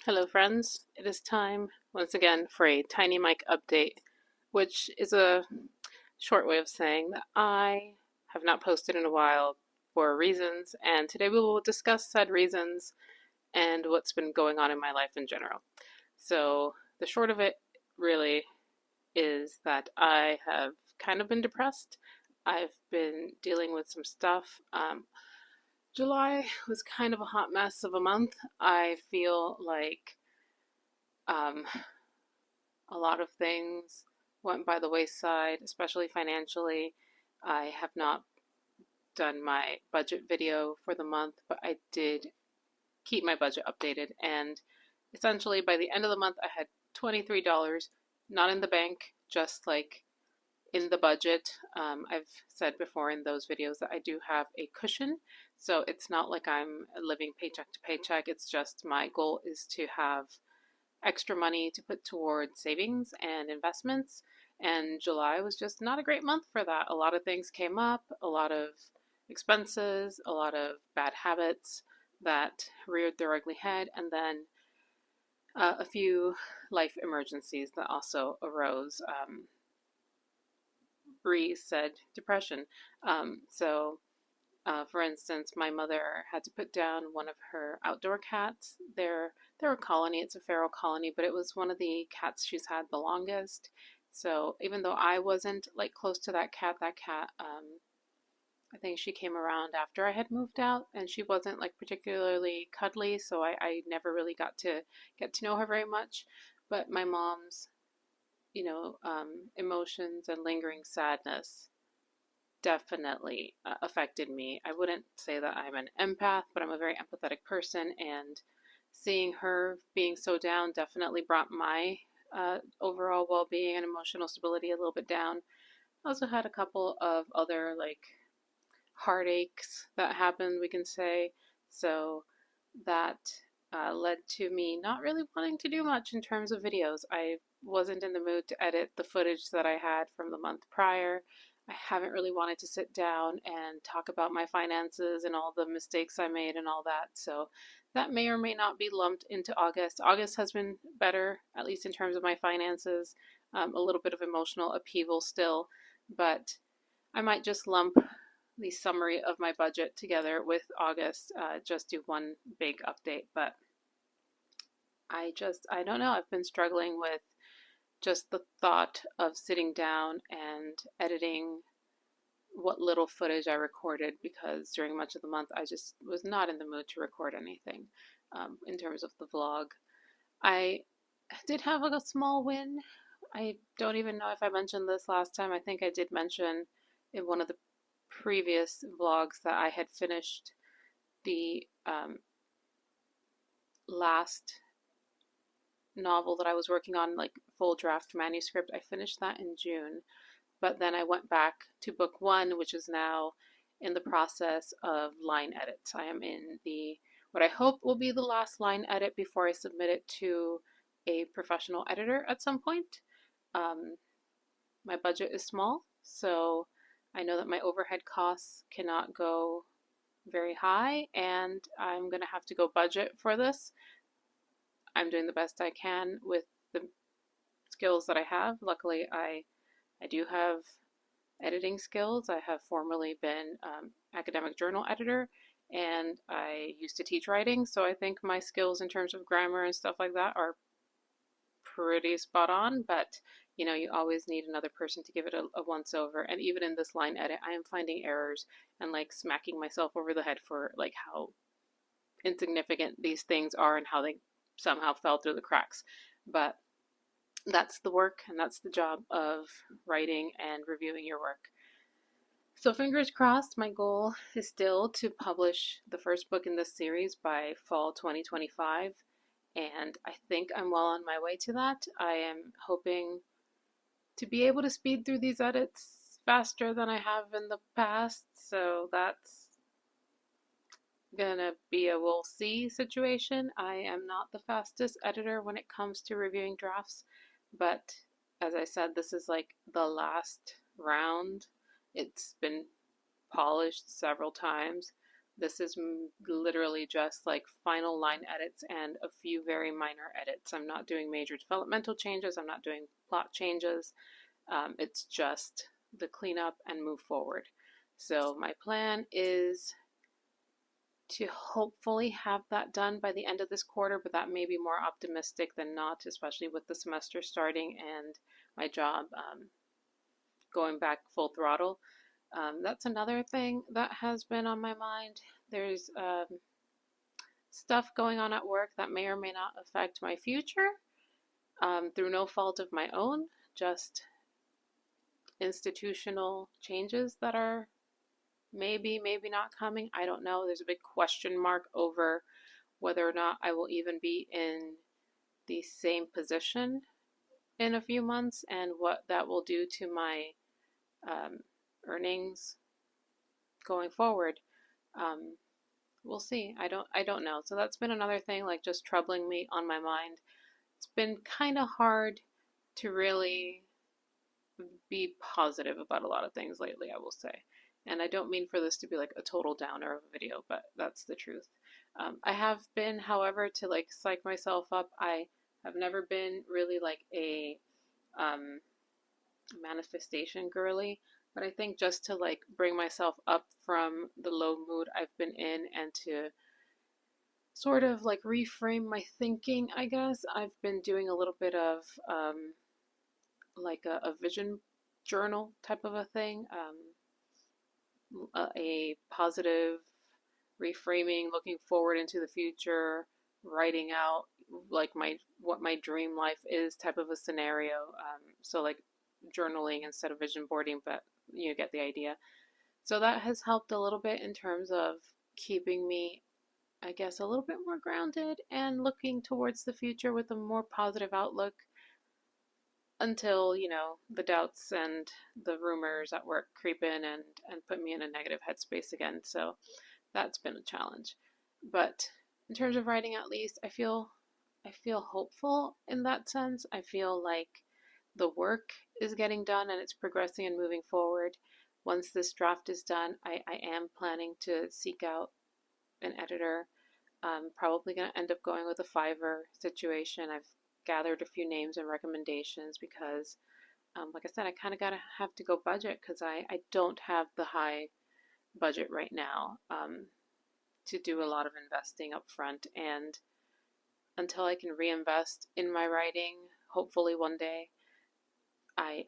Hello, friends. It is time once again for a Tiny Mic update, which is a short way of saying that I have not posted in a while for reasons, and today we will discuss said reasons and what's been going on in my life in general. So, the short of it really is that I have kind of been depressed. I've been dealing with some stuff. July was kind of a hot mess of a month. I feel like um, a lot of things went by the wayside, especially financially. I have not done my budget video for the month, but I did keep my budget updated. And essentially, by the end of the month, I had $23, not in the bank, just like in the budget. I've said before in those videos that I do have a cushion. So it's not like I'm living paycheck to paycheck. It's just my goal is to have extra money to put towards savings and investments. And July was just not a great month for that. A lot of things came up, a lot of expenses, a lot of bad habits that reared their ugly head, and then a few life emergencies that also arose. Bree said depression. For instance, my mother had to put down one of her outdoor cats. They're a colony. It's a feral colony, but it was one of the cats she's had the longest. So even though I wasn't like close to that cat, I think she came around after I had moved out, and she wasn't like particularly cuddly, so I never really got to get to know her very much. But my mom's, emotions and lingering sadness definitely affected me. I wouldn't say that I'm an empath, but I'm a very empathetic person, and seeing her being so down definitely brought my overall well being and emotional stability a little bit down. I also had a couple of other like heartaches that happened, we can say. So that led to me not really wanting to do much in terms of videos. I wasn't in the mood to edit the footage that I had from the month prior. I haven't really wanted to sit down and talk about my finances and all the mistakes I made and all that. So that may or may not be lumped into August. August has been better, at least in terms of my finances. A little bit of emotional upheaval still, but I might just lump the summary of my budget together with August, just do one big update. But I don't know. I've been struggling with just the thought of sitting down and editing what little footage I recorded because during much of the month I just was not in the mood to record anything in terms of the vlog. I did have like a small win. I don't even know if I mentioned this last time. I think I did mention in one of the previous vlogs that I had finished the last novel that I was working on, like full draft manuscript. I finished that in June, but then I went back to book one, which is now in the process of line edits. I am in the what I hope will be the last line edit before I submit it to a professional editor at some point. Um, my budget is small, so I know that my overhead costs cannot go very high, and I'm going to have to go budget for this. I'm doing the best I can with the skills that I have. Luckily, I do have editing skills. I have formerly been academic journal editor, and I used to teach writing, so I think my skills in terms of grammar and stuff like that are pretty spot on, but you always need another person to give it a once over. And even in this line edit, I am finding errors and like smacking myself over the head for like how insignificant these things are and how they somehow fell through the cracks. But that's the work and that's the job of writing and reviewing your work. So, fingers crossed, my goal is still to publish the first book in this series by fall 2025. And I think I'm well on my way to that. I am hoping to be able to speed through these edits faster than I have in the past. So that's gonna be a we'll see situation. I am not the fastest editor when it comes to reviewing drafts, but as I said, this is like the last round. It's been polished several times, This is literally just like final line edits and a few very minor edits. I'm not doing major developmental changes, I'm not doing plot changes. It's just the cleanup and move forward. So my plan is to hopefully have that done by the end of this quarter, but that may be more optimistic than not, especially with the semester starting and my job going back full throttle. That's another thing that has been on my mind. There's stuff going on at work that may or may not affect my future through no fault of my own, just institutional changes that are maybe not coming. I don't know. There's a big question mark over whether or not I will even be in the same position in a few months and what that will do to my um, earnings going forward. Um, we'll see. I don't know. So that's been another thing like just troubling me on my mind. It's been kind of hard to really be positive about a lot of things lately, I will say. And I don't mean for this to be like a total downer of a video, but that's the truth. I have been, however, to like psych myself up. I have never been really like a um, manifestation girly, but I think just to like bring myself up from the low mood I've been in and to sort of like reframe my thinking, I guess, I've been doing a little bit of like a vision journal type of a thing, a positive reframing, looking forward into the future, writing out like my what my dream life is type of a scenario. So like journaling instead of vision boarding, but you get the idea. So that has helped a little bit in terms of keeping me, I guess, a little bit more grounded and looking towards the future with a more positive outlook until, the doubts and the rumors at work creep in and put me in a negative headspace again. So that's been a challenge. But in terms of writing, at least I feel hopeful in that sense. I feel like the work is getting done and it's progressing and moving forward. Once this draft is done, I am planning to seek out an editor. I'm probably going to end up going with a Fiverr situation. I've gathered a few names and recommendations because, like I said, I kind of gotta have to go budget because I don't have the high budget right now to do a lot of investing up front. And until I can reinvest in my writing, hopefully one day, I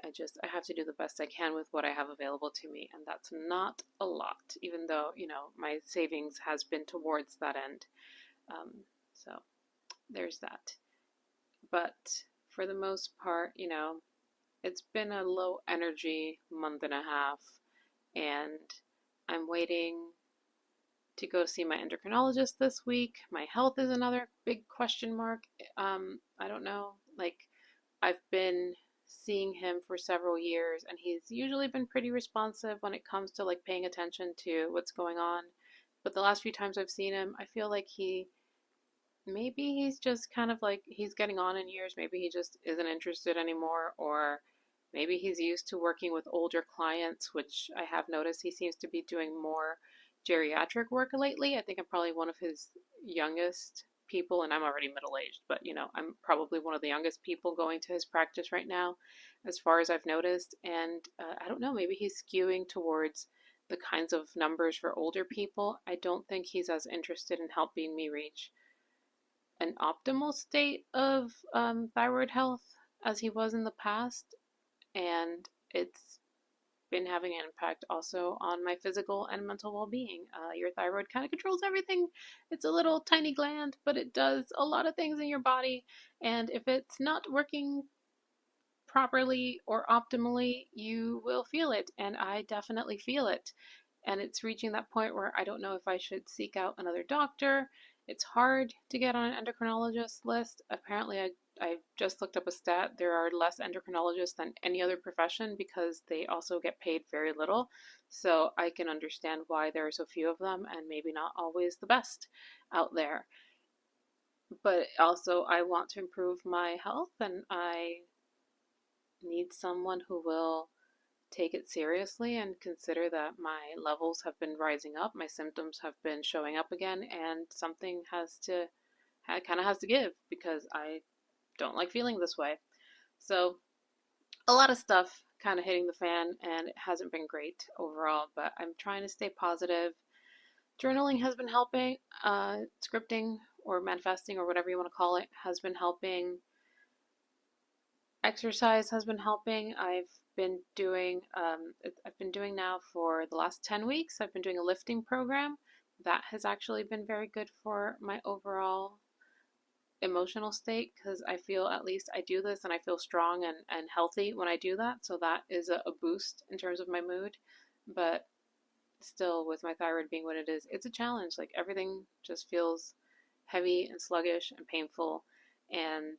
have to do the best I can with what I have available to me, and that's not a lot, even though my savings has been towards that end. So there's that. But for the most part, it's been a low energy month and a half, and I'm waiting to go see my endocrinologist this week. My health is another big question mark. I don't know. Like, I've been seeing him for several years, and he's usually been pretty responsive when it comes to like paying attention to what's going on. But the last few times I've seen him, I feel like maybe he's just kind of like he's getting on in years. Maybe he just isn't interested anymore, or maybe he's used to working with older clients, which I have noticed he seems to be doing more geriatric work lately. I think I'm probably one of his youngest people, and I'm already middle aged, but I'm probably one of the youngest people going to his practice right now, as far as I've noticed. And I don't know, maybe he's skewing towards the kinds of numbers for older people. I don't think he's as interested in helping me reach an optimal state of thyroid health as he was in the past, and it's been having an impact also on my physical and mental well-being. Your thyroid kind of controls everything. It's a little tiny gland, but it does a lot of things in your body, and if it's not working properly or optimally, you will feel it, and I definitely feel it. And it's reaching that point where I don't know if I should seek out another doctor. It's hard to get on an endocrinologist list. Apparently, I just looked up a stat. There are less endocrinologists than any other profession because they also get paid very little. So I can understand why there are so few of them and maybe not always the best out there. But also, I want to improve my health and I need someone who will take it seriously and consider that my levels have been rising up, my symptoms have been showing up again, and something kind of has to give because I don't like feeling this way. So a lot of stuff kind of hitting the fan, and it hasn't been great overall, but I'm trying to stay positive. Journaling has been helping, scripting or manifesting or whatever you want to call it has been helping. Exercise has been helping. I've been doing now for the last 10 weeks. I've been doing a lifting program. That has actually been very good for my overall emotional state because I feel, at least I do this and I feel strong and healthy when I do that. So that is a boost in terms of my mood. But still, with my thyroid being what it is, it's a challenge. Like everything just feels heavy and sluggish and painful. And,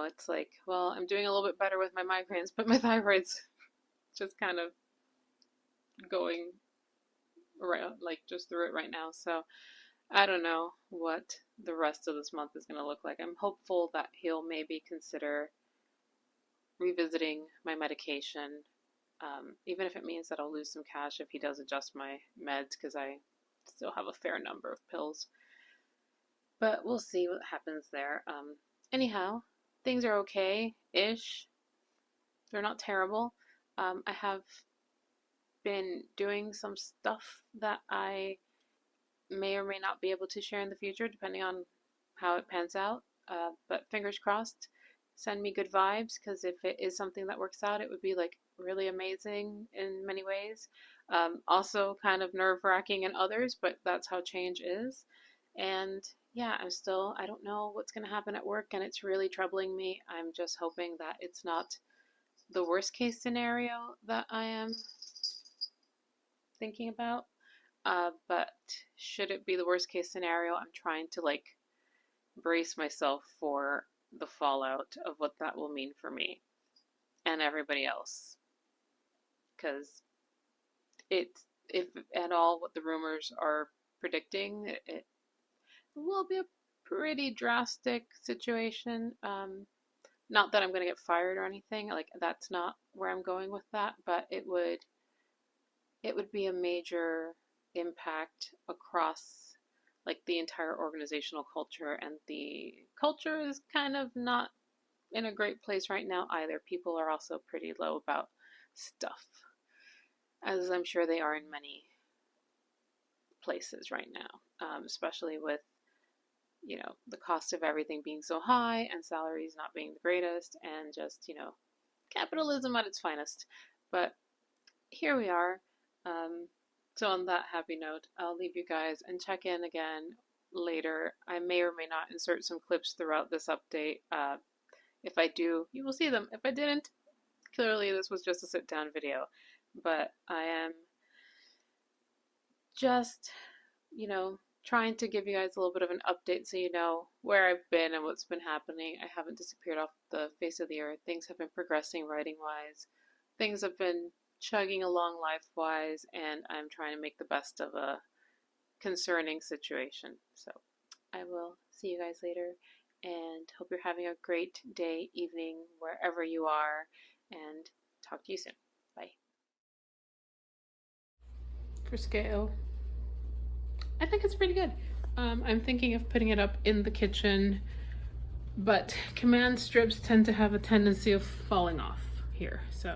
it's like, well, I'm doing a little bit better with my migraines, but my thyroid's just kind of going right, like just through it right now. So I don't know what the rest of this month is going to look like. I'm hopeful that he'll maybe consider revisiting my medication, even if it means that I'll lose some cash if he does adjust my meds, because I still have a fair number of pills. But we'll see what happens there. Anyhow, things are okay-ish. They're not terrible. I have been doing some stuff that I may or may not be able to share in the future, depending on how it pans out. But fingers crossed, send me good vibes, because if it is something that works out, it would be like really amazing in many ways. Also kind of nerve-wracking in others, but that's how change is. And yeah, I don't know what's going to happen at work, and it's really troubling me. I'm just hoping that it's not the worst case scenario that I am thinking about. But should it be the worst case scenario, I'm trying to like brace myself for the fallout of what that will mean for me and everybody else. Because it's, if at all, what the rumors are predicting, it will be a pretty drastic situation. Not that I'm going to get fired or anything, like that's not where I'm going with that, but it would be a major impact across like the entire organizational culture, and the culture is kind of not in a great place right now either. People are also pretty low about stuff, as I'm sure they are in many places right now, especially with the cost of everything being so high and salaries not being the greatest, and just capitalism at its finest. But here we are. So on that happy note, I'll leave you guys and check in again later. I may or may not insert some clips throughout this update. If I do, you will see them. If I didn't, clearly this was just a sit-down video. But I am just, trying to give you guys a little bit of an update so you know where I've been and what's been happening. I haven't disappeared off the face of the earth. Things have been progressing writing-wise. Things have been chugging along life-wise, and I'm trying to make the best of a concerning situation. So I will see you guys later, and hope you're having a great day, evening, wherever you are, and talk to you soon. Bye. For scale, I think it's pretty good. I'm thinking of putting it up in the kitchen, but command strips tend to have a tendency of falling off here, so